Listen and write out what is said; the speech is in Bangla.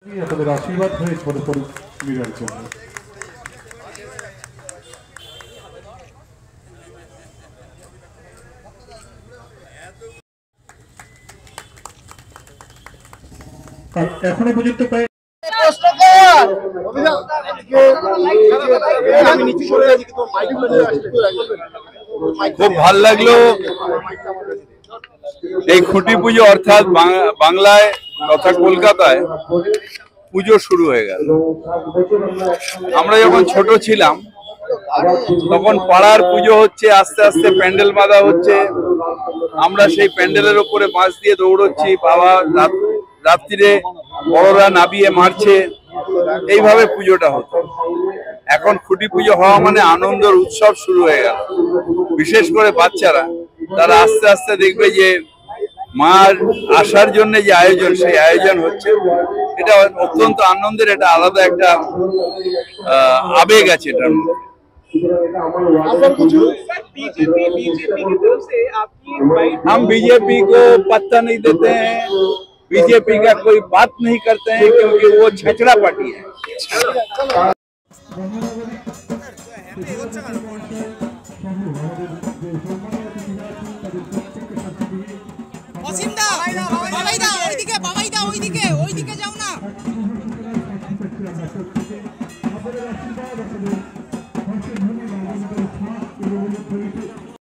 আপনাদের আশীর্বাদ হয়ে পরস্পর মিলার জন্য এখনো পর্যন্ত প্রায় খুব ভাল লাগলো এই খুঁটি পুজো অর্থাৎ বাংলায় তথা কলকাতায় পুজো শুরু হয়ে গেল। আমরা যখন ছোট ছিলাম তখন পাড়ার পুজো হচ্ছে, আস্তে আস্তে প্যান্ডেল বাঁধা হচ্ছে, আমরা সেই প্যান্ডেলের উপরে বাঁশ দিয়ে দৌড়চ্ছি, বাবা রাত্রিরে বড়রা নাবিয়ে মারছে, এইভাবে পুজোটা হতো। এখন খুঁটি পুজো হওয়া মানে আনন্দের উৎসব শুরু হয়ে গেল। বিশেষ করে বাচ্চারা তারা আস্তে আস্তে দেখবে যে মার আসার জন্য যে আয়োজন, সেই আয়োজন হচ্ছে। এটা অত্যন্ত আনন্দের, এটা আলাদা একটা আবেগ আছে এটার মধ্যে। हम बीजेपी को पत्ता नहीं देते हैं, बीजेपी का कोई बात नहीं करते हैं, क्योंकि वो छचड़ा पार्टी है।